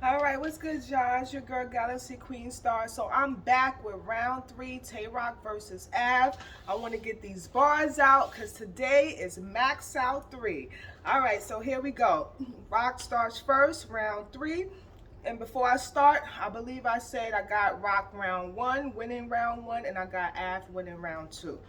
All right, what's good, y'all? It's your girl Galaxy Queen Star. So I'm back with round three, TAYROC versus AVE. I want to get these bars out because today is max out three. All right, so here we go. Rock starts first, round three. And before I start, I believe I said I got Rock round one, winning round one, and I got AVE winning round two.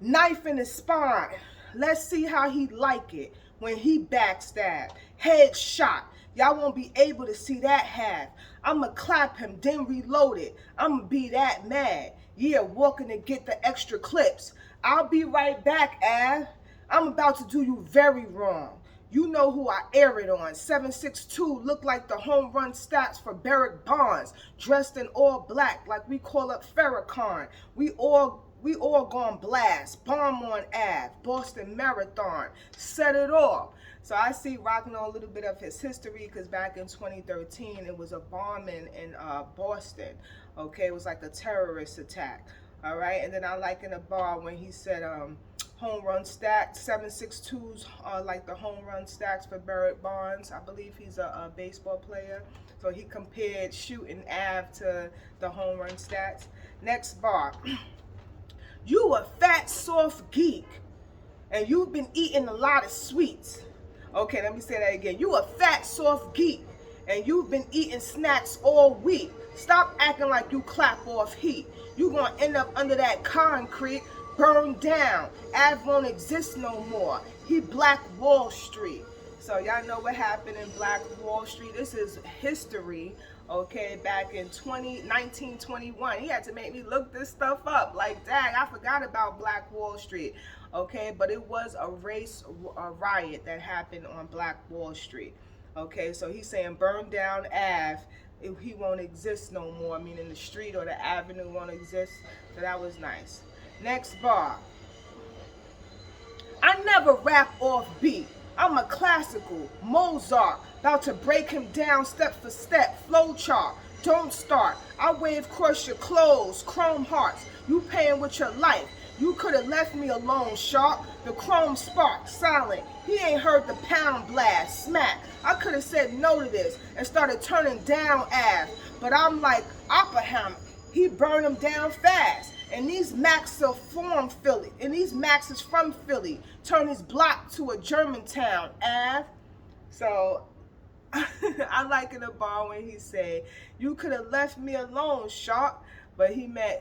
Knife in his spine. Let's see how he like it when he backstab. Headshot. Y'all won't be able to see that half. I'ma clap him, then reload it. I'ma be that mad. Yeah, walking to get the extra clips. I'll be right back, Av. I'm about to do you very wrong. You know who I air it on. 762 look like the home run stats for Barrick Bonds, dressed in all black like we call up Farrakhan. We all gone blast. Bomb on Ave. Boston Marathon. Set it off. So I see Rock know a little bit of his history because back in 2013 it was a bombing in Boston. Okay, it was like a terrorist attack. All right, and then I like in the bar when he said home run stats, 762s are like the home run stats for Barrett Bonds. I believe he's a baseball player. So he compared shooting Ave to the home run stats. Next bar. You a fat, soft geek, and you've been eating a lot of sweets. Okay, let me say that again. You a fat, soft geek, and you've been eating snacks all week. Stop acting like you clap off heat. You gonna end up under that concrete, burned down. Av won't exist no more. He Black Wall Street. So y'all know what happened in Black Wall Street. This is history, okay, back in 1921. He had to make me look this stuff up. Like, dang, I forgot about Black Wall Street, okay? But it was a riot that happened on Black Wall Street, okay? So he's saying burn down Ave. He won't exist no more, meaning the street or the avenue won't exist. So that was nice. Next bar. I never rap off beat. I'm a classical, Mozart, about to break him down step for step, flow chart. Don't start. I wave cross your clothes, chrome hearts. You paying with your life. You could have left me alone, shark. The chrome spark, silent. He ain't heard the pound blast, smack. I could have said no to this and started turning down Av. But I'm like Oppenheimer. He burned him down fast. And these Macs are from Philly. And these Macs is from Philly. Turn his block to a Germantown, Av. So I like in the bar when he said, you could have left me alone, shark. But he meant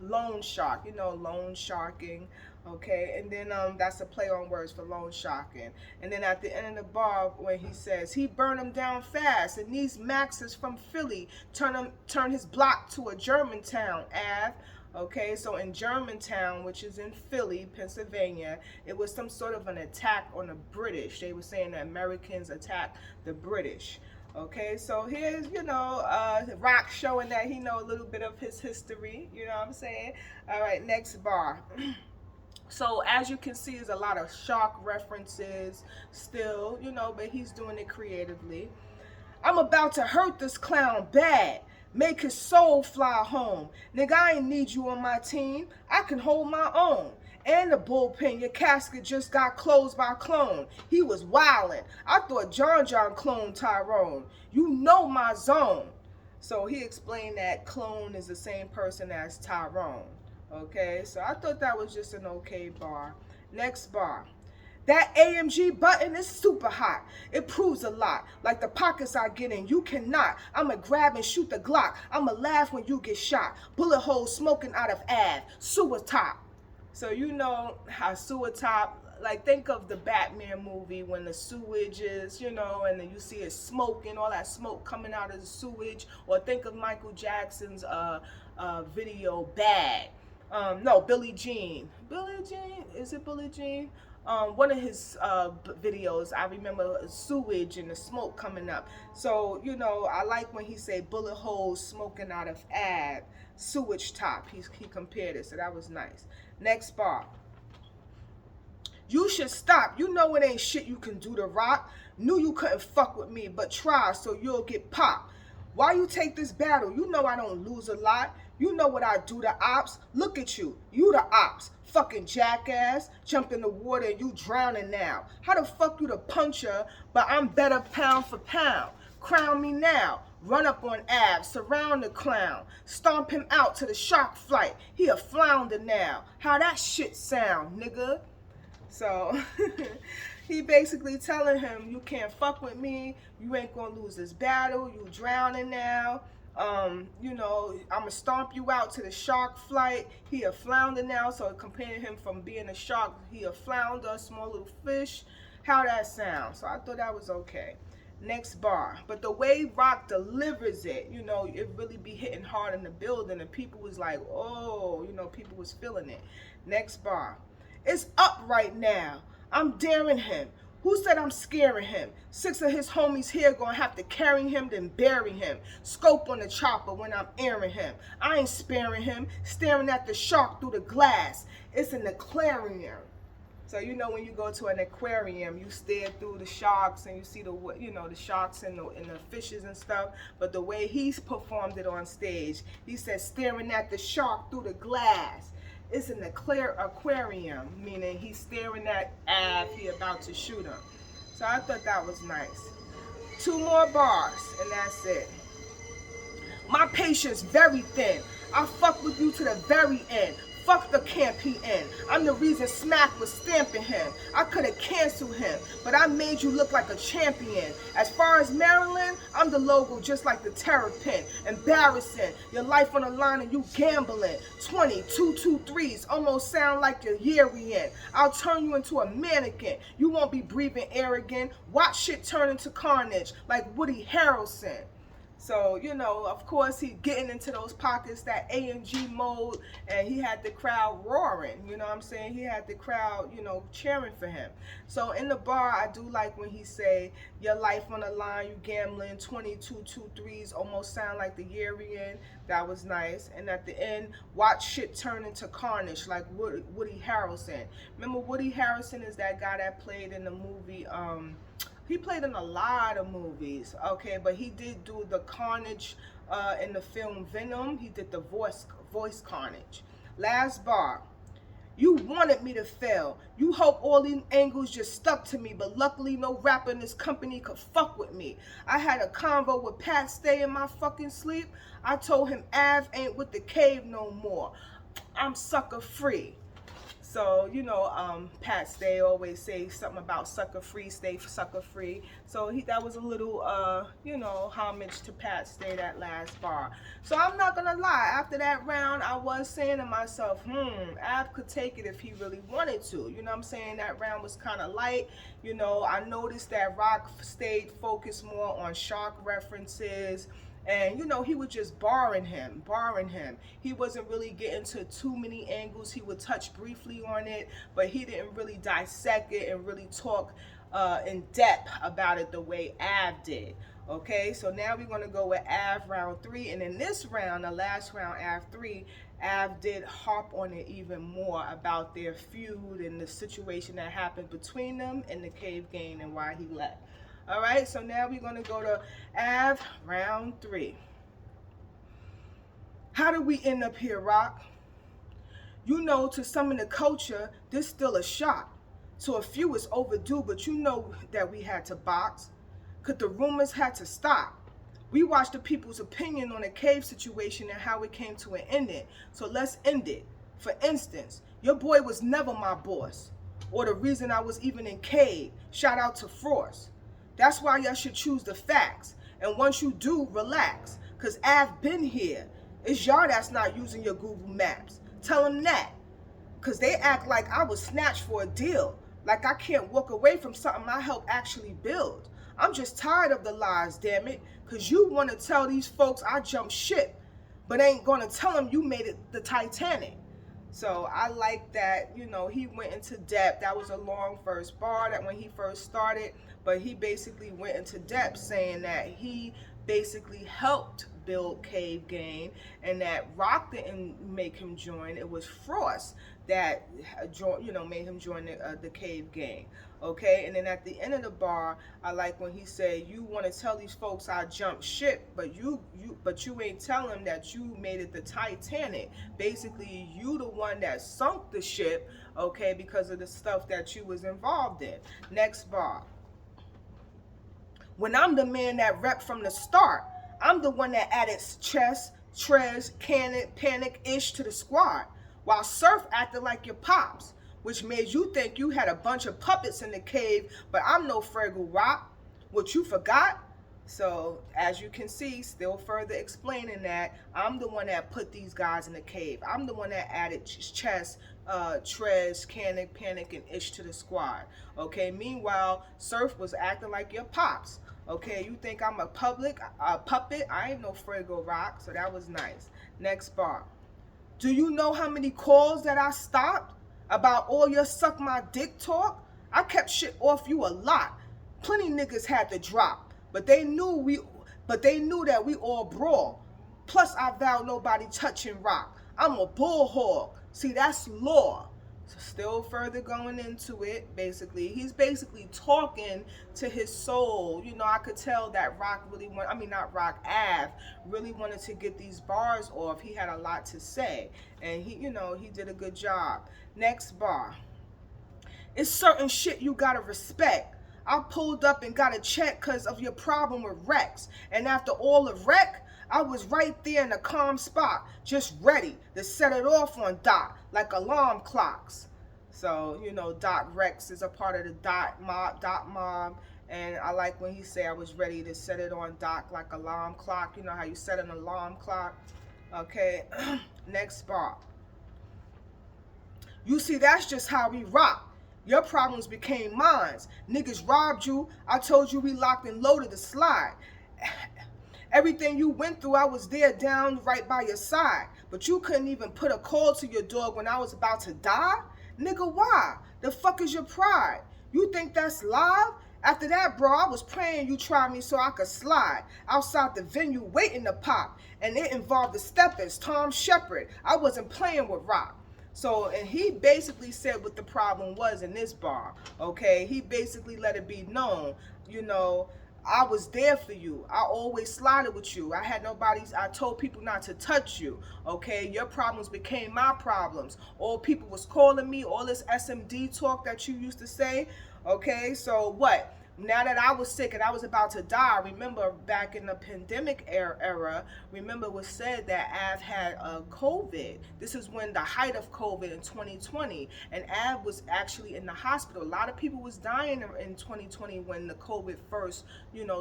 loan shark, you know, loan sharking. Okay, and then that's a play on words for loan sharking. And then at the end of the bar, when he says he burned him down fast, and these Maxes from Philly turn his block to a Germantown, Av. Okay, so in Germantown, which is in Philly, Pennsylvania, it was some sort of an attack on the British. They were saying the Americans attacked the British. Okay, so here's, Rock showing that he know a little bit of his history, you know what I'm saying? All right, next bar. So as you can see, there's a lot of shark references still, but he's doing it creatively. I'm about to hurt this clown bad. Make his soul fly home. Nigga, I ain't need you on my team. I can hold my own. And the bullpen, your casket just got closed by a clone. He was wildin'. I thought John cloned Tyrone. You know my zone. So he explained that clone is the same person as Tyrone. Okay, so I thought that was just an okay bar. Next bar. That AMG button is super hot. It proves a lot. Like the pockets I get in, you cannot. I'ma grab and shoot the Glock. I'ma laugh when you get shot. Bullet holes smoking out of Av. Sewer top. So you know how sewer top, like think of the Batman movie when the sewage is, and then you see it smoking, all that smoke coming out of the sewage. Or think of Michael Jackson's video Bad. No, Billie Jean. Billie Jean? Is it Billie Jean? One of his videos, I remember sewage and the smoke coming up. So, I like when he said bullet holes smoking out of Av, sewage top. He compared it, so that was nice. Next bar. You should stop. You know it ain't shit you can do to Rock. Knew you couldn't fuck with me, but try so you'll get popped. Why you take this battle? You know I don't lose a lot. You know what I do to ops. Look at you. You the ops. Fucking jackass. Jump in the water and you drowning now. How the fuck you the puncher, but I'm better pound for pound? Crown me now. Run up on AVE, surround the clown. Stomp him out to the shark flight. He a flounder now. How that shit sound, nigga? So he basically telling him, you can't fuck with me. You ain't gonna lose this battle. You drowning now. You know, I'ma stomp you out to the shark flight. He a flounder now, so comparing him from being a shark, he a flounder, a small little fish. How that sound? So I thought that was okay. Next bar. But the way Rock delivers it, you know, it really be hitting hard in the building, and people was like, oh, you know, people was feeling it. Next bar. It's up right now. I'm daring him. Who said I'm scaring him? 6 of his homies here gonna have to carry him, then bury him. Scope on the chopper when I'm airing him. I ain't sparing him, staring at the shark through the glass. It's an aquarium. So you know when you go to an aquarium, you stare through the sharks and you see the, you know, the sharks and the fishes and stuff. But the way he's performed it on stage, he said staring at the shark through the glass. It's an aquarium, meaning he's staring at AVE, he about to shoot him. So I thought that was nice. 2 more bars, and that's it. My patience very thin. I fuck with you to the very end. Fuck the camp he in. I'm the reason Smack was stamping him. I could have canceled him, but I made you look like a champion. As far as Maryland, I'm the logo just like the Terrapin. Embarrassing. Your life on the line and you gambling. 20, 223s almost sound like your year we in. I'll turn you into a mannequin. You won't be breathing air again. Watch shit turn into carnage like Woody Harrelson. So, you know, of course, he getting into those pockets, that A&G mode, and he had the crowd roaring, you know what I'm saying? He had the crowd, you know, cheering for him. So in the bar, I do like when he say, your life on the line, you gambling, 22-2-3s, almost sound like the year we in. That was nice. And at the end, watch shit turn into carnage, like Woody Harrelson. Remember, Woody Harrelson is that guy that played in the movie, he played in a lot of movies, okay, but he did do the Carnage in the film Venom. He did the voice Carnage. Last bar. You wanted me to fail. You hope all these angles just stuck to me, but luckily no rapper in this company could fuck with me. I had a convo with Pat Stay in my fucking sleep. I told him AVE ain't with the cave no more. I'm sucker free. So, you know, Pat Stay always say something about sucker free, stay sucker free. So that was a little, you know, homage to Pat Stay, that last bar. So I'm not going to lie. After that round, I was saying to myself, AVE could take it if he really wanted to. You know what I'm saying? That round was kind of light. You know, I noticed that Rock stayed focused more on shark references. And, you know, he was just barring him. He wasn't really getting to too many angles. He would touch briefly on it, but he didn't really dissect it and really talk in depth about it the way AVE did. Okay, so now we're going to go with AVE round 3. And in this round, the last round, AVE 3, AVE did harp on it even more about their feud and the situation that happened between them and the Cave Gang and why he left. All right, so now we're going to go to AVE round 3. How did we end up here, Rock? You know, to some in the culture, this still a shock. To a few, it's overdue, but you know that we had to box. Because the rumors had to stop. We watched the people's opinion on the cave situation and how it came to an ending. So let's end it. For instance, your boy was never my boss. Or the reason I was even in cave. Shout out to Frost. That's why y'all should choose the facts. And once you do, relax. Because I've been here. It's y'all that's not using your Google Maps. Tell them that. Because they act like I was snatched for a deal. Like I can't walk away from something I helped actually build. I'm just tired of the lies, damn it. Because you want to tell these folks I jumped ship. But ain't going to tell them you made it the Titanic. So I like that, you know, he went into depth. That was a long first bar that when he first started, but he basically went into depth saying that he basically helped build Cave Gang and that Rock didn't make him join. It was Frost that made him join the Cave Gang. Okay, and then at the end of the bar, I like when he said, "You want to tell these folks I jumped ship, but you ain't tell them that you made it the Titanic. Basically, you the one that sunk the ship, okay, because of the stuff that you was involved in." Next bar. when I'm the man that rep from the start. I'm the one that added chess, Trez, Cannon, Panic-ish to the squad, while Surf acted like your pops, which made you think you had a bunch of puppets in the cave, but I'm no Fraggle Rock. What you forgot? So, as you can see, still further explaining that I'm the one that put these guys in the cave. I'm the one that added Chess, Trez, Cannon, Panic, and Ish to the squad. Okay, meanwhile, Surf was acting like your pops. Okay, you think I'm a puppet? I ain't no Fraggle Rock, so that was nice. Next bar. Do you know how many calls that I stopped about all your suck my dick talk? I kept shit off you a lot. Plenty niggas had to drop, but they knew that we all brawl. Plus I vowed nobody touching rock. I'm a bull hog. See, that's law. So still further going into it, he's basically talking to his soul. You know, I could tell that Ave really wanted to get these bars off. He had a lot to say, and he did a good job. Next bar. It's certain shit you gotta respect. I pulled up and got a check because of your problem with Rex. And after all of Wreck, I was right there in a calm spot, just ready to set it off on Doc like alarm clocks. So, Doc Rex is a part of the Doc mob. And I like when he say I was ready to set it on Doc like alarm clock. You know how you set an alarm clock? Okay, next bar. You see, that's just how we rock. Your problems became mine. Niggas robbed you. I told you we locked and loaded the slide. Everything you went through, I was there down right by your side. But you couldn't even put a call to your dog when I was about to die? Nigga, why? The fuck is your pride? You think that's live? After that, bro, I was praying you try me so I could slide outside the venue waiting to pop. And it involved the steppers, Tom Shepard. I wasn't playing with rock. So, and he basically said what the problem was in this bar, okay? He basically let it be known, I was there for you. I always slided with you. I told people not to touch you, okay? Your problems became my problems. All people was calling me, all this SMD talk that you used to say, okay? So what? Now that I was sick and I was about to die, remember back in the pandemic era, remember it was said that Av had COVID. This is when the height of COVID in 2020, and Av was actually in the hospital. A lot of people was dying in 2020 when the COVID first,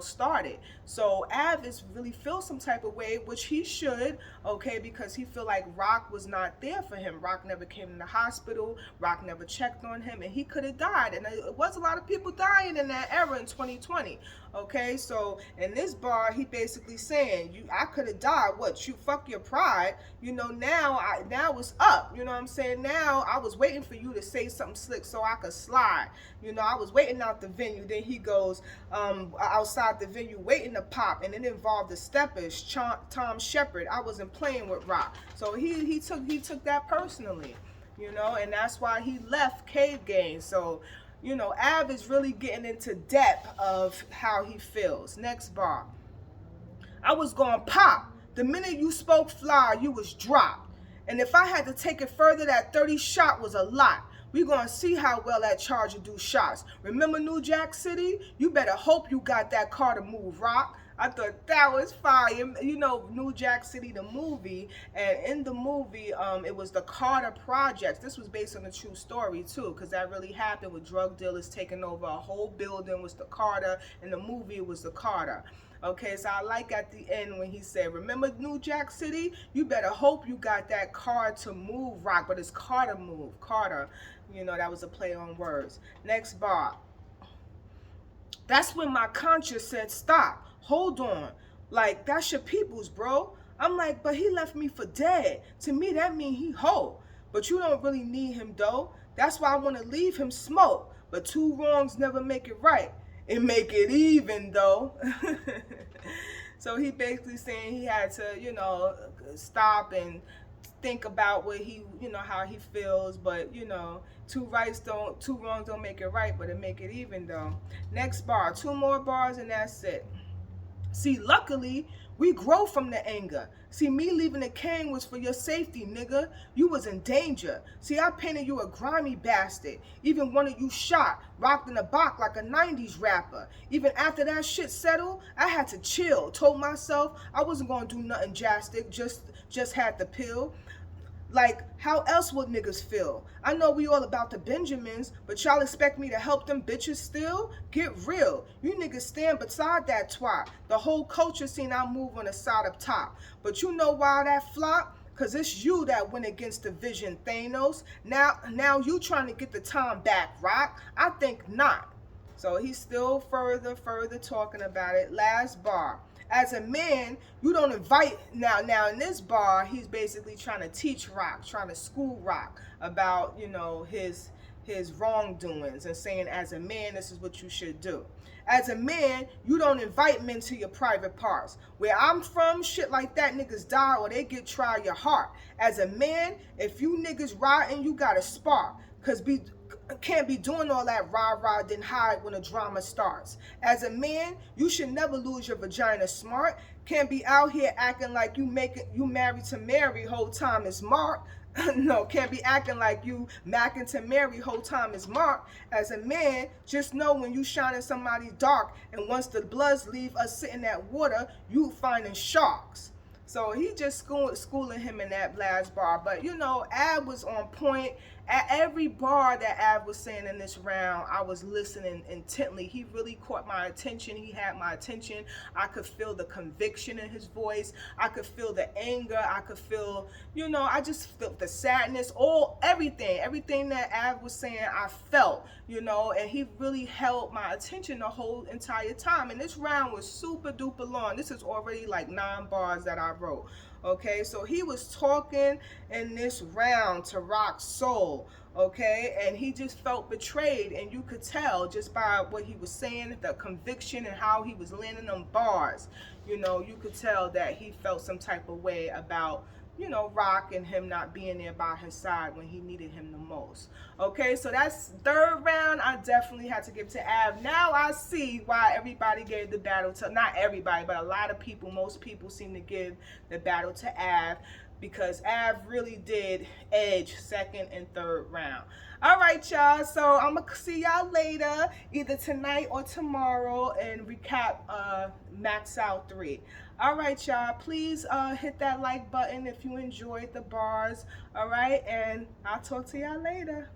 started. So Av is really feel some type of way, which he should, okay, because he feel like Rock was not there for him. Rock never came in the hospital. Rock never checked on him, and he could have died. And it was a lot of people dying in that era in 2020. Okay, so in this bar, he basically saying, I could have died. What, you fuck your pride? Now it's up. You know what I'm saying? Now I was waiting for you to say something slick so I could slide. I was waiting out the venue. Then he goes outside the venue waiting to pop, and it involved the steppers, Tom Shepard. I wasn't playing with rock. So he took that personally, and that's why he left Cave Gang. So Av is really getting into depth of how he feels. Next bar. I was going pop. The minute you spoke fly, you was dropped. And if I had to take it further, that 30 shot was a lot. We gonna see how well that Charger do shots. Remember New Jack City? You better hope you got that car to move, Rock. I thought that was fire. New Jack City, the movie, and in the movie, it was the Carter Projects. This was based on a true story, too, because that really happened with drug dealers taking over a whole building was the Carter, and the movie was the Carter. Okay, so I like at the end when he said, remember New Jack City? You better hope you got that car to move, Rock, but it's Carter move, Carter. That was a play on words. Next bar. That's when my conscience said, stop, hold on. Like, that's your people's, bro. I'm like, but he left me for dead. To me, that mean he whole. But you don't really need him, though. That's why I want to leave him smoke. But two wrongs never make it right. It make it even, though. So he basically saying he had to, stop and think about what he, how he feels. But, two wrongs don't make it right, but it make it even, though. Next bar, 2 more bars and that's it. See, luckily, we grow from the anger. See, me leaving the cane was for your safety, nigga. You was in danger. See, I painted you a grimy bastard. Even wanted you shot, rocked in the box like a 90s rapper. Even after that shit settled, I had to chill. Told myself I wasn't gonna do nothing drastic, just had the pill. Like, how else would niggas feel? I know we all about the Benjamins, but y'all expect me to help them bitches still? Get real. You niggas stand beside that twat. The whole culture seen I move on the side up top. But you know why that flop? Cause it's you that went against the vision, Thanos. Now you trying to get the time back, Rock? I think not. So he's still further talking about it. Last bar. As a man, you don't invite now in this bar, he's basically trying to teach Rock, trying to school Rock about, you know, his wrongdoings and saying as a man, this is what you should do. As a man, you don't invite men to your private parts. Where I'm from, shit like that, niggas die or they get try your heart. As a man, if you niggas riding, you gotta spark. Cause can't be doing all that rah-rah then hide when a drama starts. As a man, you should never lose your vagina smart. Can't be out here acting like you married to Mary whole time is Mark. No, can't be acting like you macking to Mary whole time is Mark. As a man, just know when you shining somebody dark and once the bloods leave us sitting that water, you finding sharks. So he just schooling him in that last bar. But you know, Av was on point. At every bar that Av was saying in this round, I was listening intently. He really caught my attention. He had my attention. I could feel the conviction in his voice. I could feel the anger. I could feel, you know, I just felt the sadness, everything that Av was saying, I felt, you know, and he really held my attention the whole entire time. And this round was super duper long. This is already like 9 bars that I wrote. Okay, so he was talking in this round to Rock's soul, okay, and he just felt betrayed, and you could tell just by what he was saying, the conviction and how he was landing them bars, you know, you could tell that he felt some type of way about, you know, Rock and him not being there by his side when he needed him the most. Okay, so that's 3rd round. I definitely had to give to Av. Now I see why everybody gave the battle to, not everybody, but a lot of people, most people seem to give the battle to Av because Av really did edge 2nd and 3rd round. All right, y'all, so I'm going to see y'all later, either tonight or tomorrow, and recap Max Out 3. All right, y'all, please hit that like button if you enjoyed the bars, all right, and I'll talk to y'all later.